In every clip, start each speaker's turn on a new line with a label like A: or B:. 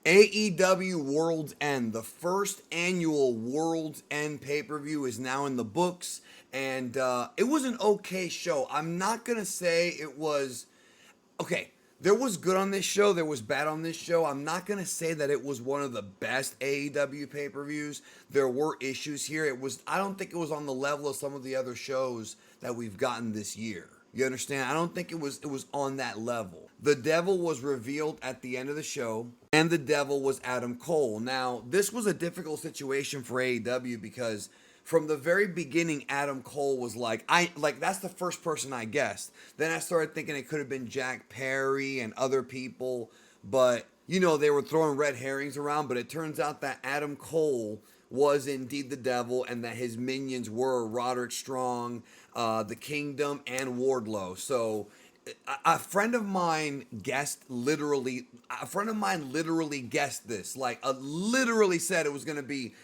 A: AEW World's End, the first annual World's End pay-per-view is now in the books, and it was an okay show. I'm not going to say it was... Okay, there was good on this show, there was bad on this show. I'm not going to say that it was one of the best AEW pay-per-views. There were issues here. I don't think it was on the level of some of the other shows that we've gotten this year. You understand? I don't think it was on that level. The Devil was revealed at the end of the show, and the Devil was Adam Cole. Now, this was a difficult situation for AEW because from the very beginning, Adam Cole was like that's the first person I guessed. Then I started thinking it could have been Jack Perry and other people, but they were throwing red herrings around. But it turns out that Adam Cole was indeed the Devil, and that his minions were Roderick Strong, the Kingdom, and Wardlow. So a friend of mine literally guessed this. Literally said it was going to be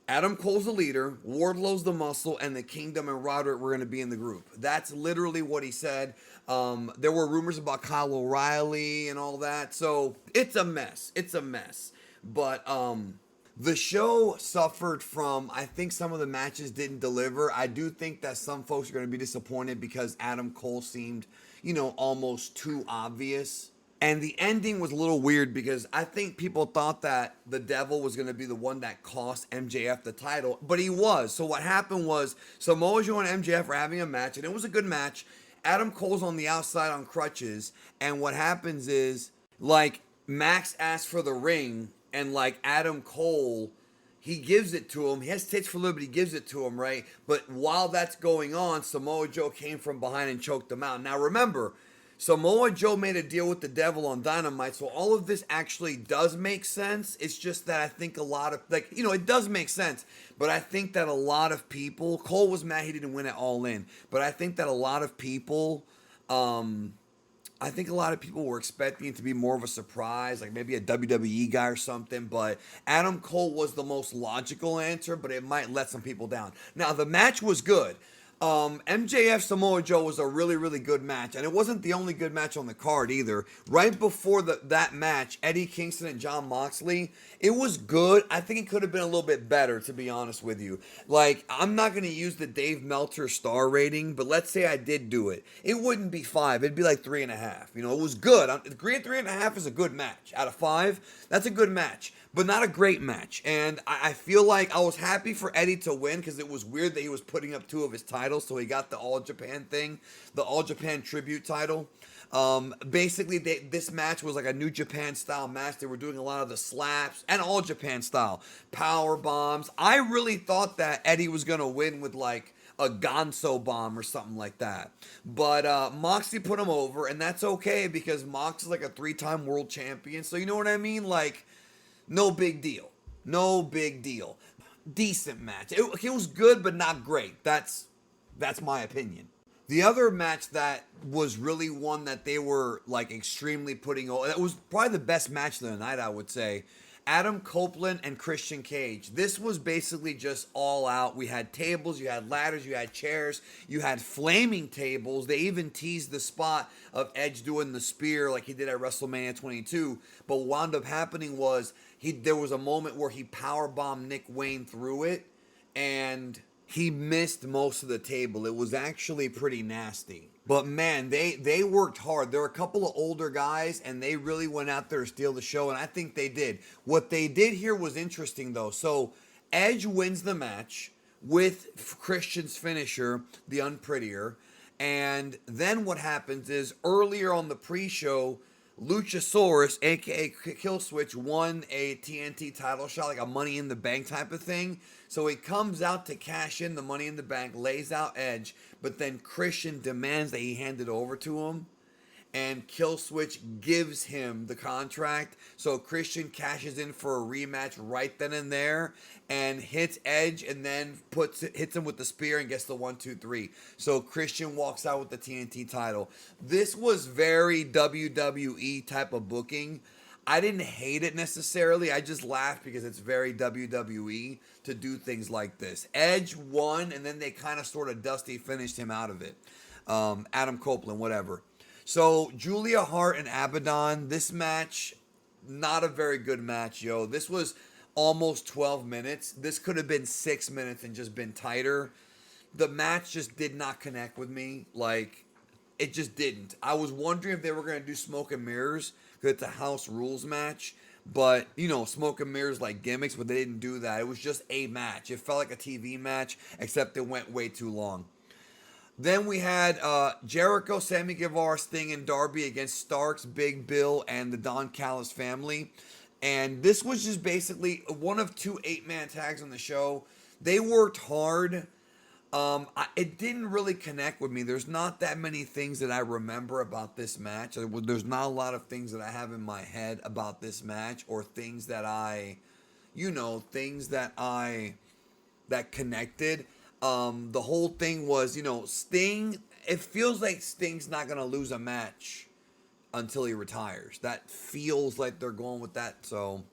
A: Adam Cole's the leader, Wardlow's the muscle, and the Kingdom and Roderick were going to be in the group. That's literally what he said. There were rumors about Kyle O'Reilly and all that. So it's a mess. But the show suffered from, I think some of the matches didn't deliver. I do think that some folks are going to be disappointed because Adam Cole seemed, almost too obvious. And the ending was a little weird because I think people thought that the Devil was going to be the one that cost MJF the title, but he was. So what happened was Samoa Joe and MJF were having a match, and it was a good match. Adam Cole's on the outside on crutches, and what happens is, Max asks for the ring, and, Adam Cole, he gives it to him. He hesitates for a little bit, he gives it to him, right? But while that's going on, Samoa Joe came from behind and choked him out. Now, remember, Samoa Joe made a deal with the Devil on Dynamite, so all of this actually does make sense. It's just that I think a lot of, it does make sense, but I think that a lot of people, Cole was mad he didn't win it All In, but I think that a lot of people, were expecting it to be more of a surprise, like maybe a WWE guy or something, but Adam Cole was the most logical answer, but it might let some people down. Now, the match was good. MJF Samoa Joe was a really, really good match, and it wasn't the only good match on the card either. Right before that match, Eddie Kingston and Jon Moxley, it was good. I think it could have been a little bit better, to be honest with you. I'm not going to use the Dave Meltzer star rating, but let's say I did do it. It wouldn't be 5. It'd be 3.5. It was good. 3.5 is a good match. Out of 5, that's a good match, but not a great match. And I feel like I was happy for Eddie to win because it was weird that he was putting up 2 of his titles, so he got the All Japan thing, the All Japan tribute title. Basically, this match was like a New Japan style match. They were doing a lot of the slaps and All Japan style power bombs. I really thought that Eddie was gonna win with a Gonzo bomb or something like that. But Moxley put him over, and that's okay because Mox is a 3-time world champion. So you know what I mean? No big deal. No big deal. Decent match. It was good, but not great. That's my opinion. The other match that was really one that they were extremely putting over, that was probably the best match of the night, I would say. Adam Copeland and Christian Cage. This was basically just all out. We had tables, you had ladders, you had chairs, you had flaming tables. They even teased the spot of Edge doing the spear like he did at WrestleMania 22. But what wound up happening was there was a moment where he powerbombed Nick Wayne through it, and he missed most of the table. It was actually pretty nasty. But man, they worked hard. There were a couple of older guys, and they really went out there to steal the show, and I think they did. What they did here was interesting, though. So Edge wins the match with Christian's finisher, the Unprettier, and then what happens is earlier on the pre-show, Luchasaurus, aka Killswitch, won a TNT title shot, like a Money in the Bank type of thing. So he comes out to cash in the Money in the Bank, lays out Edge, but then Christian demands that he hand it over to him, and Killswitch gives him the contract. So Christian cashes in for a rematch right then and there, and hits Edge, and then hits him with the spear and gets the 1-2-3. So Christian walks out with the TNT title. This was very WWE type of booking. I didn't hate it necessarily. I just laughed because it's very WWE to do things like this. Edge won, and then they kind of sort of dusty finished him out of it. Adam Copeland, whatever. So Julia Hart and Abaddon, this match, not a very good match, yo. This was almost 12 minutes. This could have been 6 minutes and just been tighter. The match just did not connect with me. Like, it just didn't. I was wondering if they were going to do smoke and mirrors because it's a house rules match. But, you know, smoke and mirrors like gimmicks, but they didn't do that. It was just a match. It felt like a TV match, except it went way too long. Then we had Jericho, Sammy Guevara, Sting, and Darby against Starks, Big Bill, and the Don Callis family. And this was just basically one of two 8-man tags on the show. They worked hard. It didn't really connect with me. There's not that many things that I remember about this match. There's not a lot of things that I have in my head about this match, or things that that connected. The whole thing was, Sting, it feels like Sting's not going to lose a match until he retires. That feels like they're going with that. So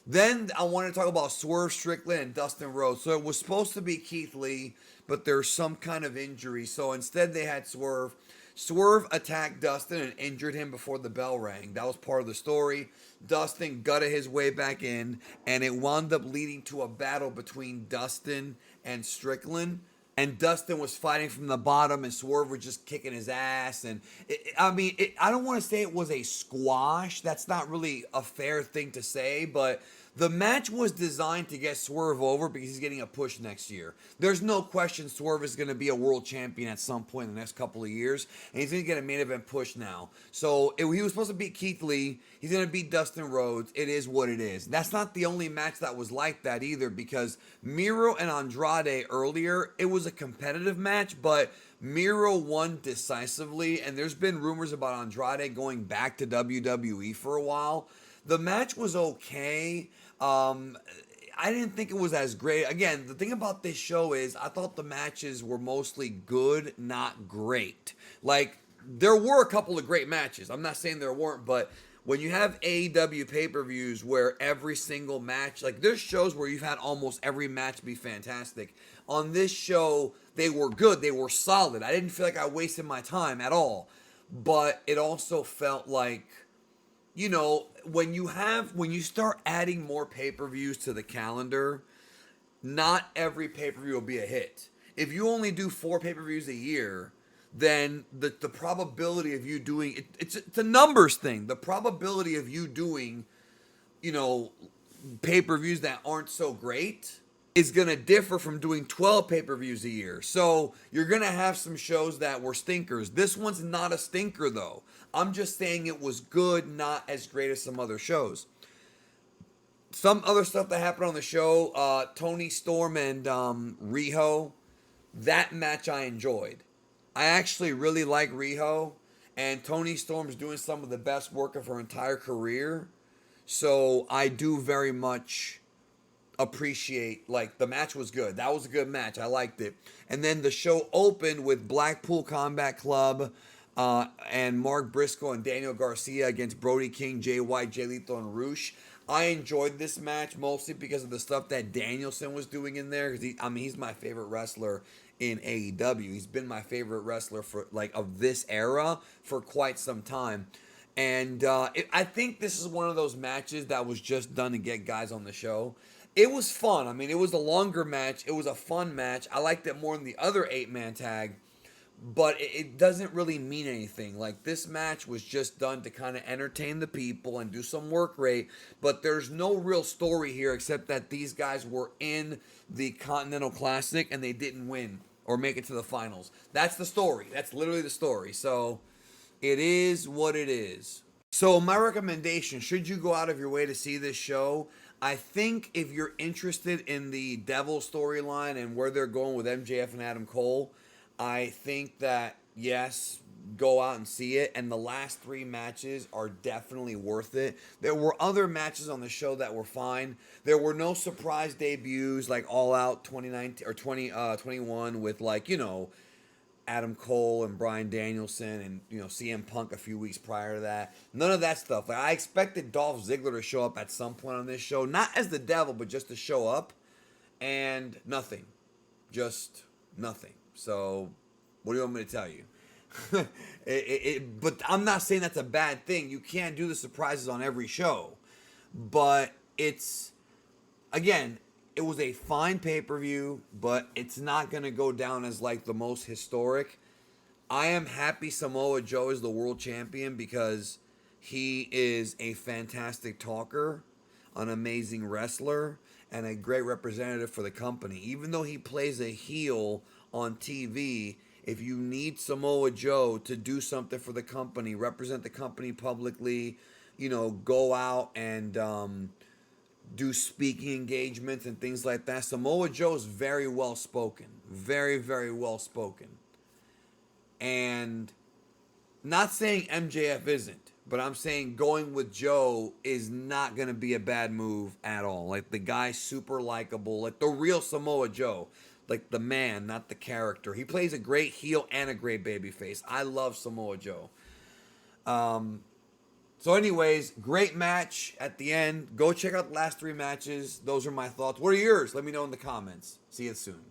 A: then I want to talk about Swerve Strickland and Dustin Rhodes. So it was supposed to be Keith Lee, but there's some kind of injury. So instead they had Swerve. Swerve attacked Dustin and injured him before the bell rang. That was part of the story. Dustin gutted his way back in, and it wound up leading to a battle between Dustin and Strickland. And Dustin was fighting from the bottom, and Swerve was just kicking his ass. And I don't want to say it was a squash. That's not really a fair thing to say, but the match was designed to get Swerve over because he's getting a push next year. There's no question Swerve is going to be a world champion at some point in the next couple of years, and he's going to get a main event push now. So he was supposed to beat Keith Lee. He's going to beat Dustin Rhodes. It is what it is. That's not the only match that was like that either, because Miro and Andrade earlier, it was a competitive match, but Miro won decisively, and there's been rumors about Andrade going back to WWE for a while. The match was okay. I didn't think it was as great. Again, the thing about this show is I thought the matches were mostly good, not great. Like, there were a couple of great matches. I'm not saying there weren't, but when you have AEW pay-per-views where every single match, like there's shows where you've had almost every match be fantastic. On this show, they were good. They were solid. I didn't feel like I wasted my time at all. But it also felt like, when you start adding more pay-per-views to the calendar, not every pay-per-view will be a hit. If you only do 4 pay-per-views a year, then the probability of you doing it's a numbers thing. The probability of you doing, pay-per-views that aren't so great is going to differ from doing 12 pay-per-views a year. So you're going to have some shows that were stinkers. This one's not a stinker, though. I'm just saying it was good, not as great as some other shows. Some other stuff that happened on the show, Tony Storm and Riho, that match I enjoyed. I actually really like Riho, and Tony Storm's doing some of the best work of her entire career. So I do very much appreciate, the match was good. That was a good match. I liked it. And then the show opened with Blackpool Combat Club and Mark Briscoe and Daniel Garcia against Brody King, Jay White, Jay Lethal, and Roosh. I enjoyed this match mostly because of the stuff that Danielson was doing in there. He's my favorite wrestler in AEW. He's been my favorite wrestler for of this era for quite some time. And I think this is one of those matches that was just done to get guys on the show. It was fun. It was a longer match. It was a fun match. I liked it more than the other 8-man tag, but it doesn't really mean anything. This match was just done to kind of entertain the people and do some work rate, but there's no real story here except that these guys were in the Continental Classic and they didn't win or make it to the finals. That's the story. That's literally the story. So it is what it is. So my recommendation, should you go out of your way to see this show, I think if you're interested in the Devil storyline and where they're going with MJF and Adam Cole, I think that, yes, go out and see it. And the last 3 matches are definitely worth it. There were other matches on the show that were fine. There were no surprise debuts like All Out 2019 or 2021 with Adam Cole and Bryan Danielson and CM Punk a few weeks prior to that. None of that stuff. I expected Dolph Ziggler to show up at some point on this show, not as the Devil, but just to show up, and nothing, just nothing. So what do you want me to tell you? But I'm not saying that's a bad thing. You can't do the surprises on every show. but it's, again, it was a fine pay-per-view, but it's not going to go down as like the most historic. I am happy Samoa Joe is the world champion because he is a fantastic talker, an amazing wrestler, and a great representative for the company. Even though he plays a heel on TV, if you need Samoa Joe to do something for the company, represent the company publicly, go out and do speaking engagements and things like that. Samoa Joe is very well spoken, very, very well spoken. And not saying MJF isn't, but I'm saying going with Joe is not going to be a bad move at all. Like, the guy's super likable, like the real Samoa Joe, like the man, not the character. He plays a great heel and a great babyface. I love Samoa Joe. So anyways, great match at the end. Go check out the last 3 matches. Those are my thoughts. What are yours? Let me know in the comments. See you soon.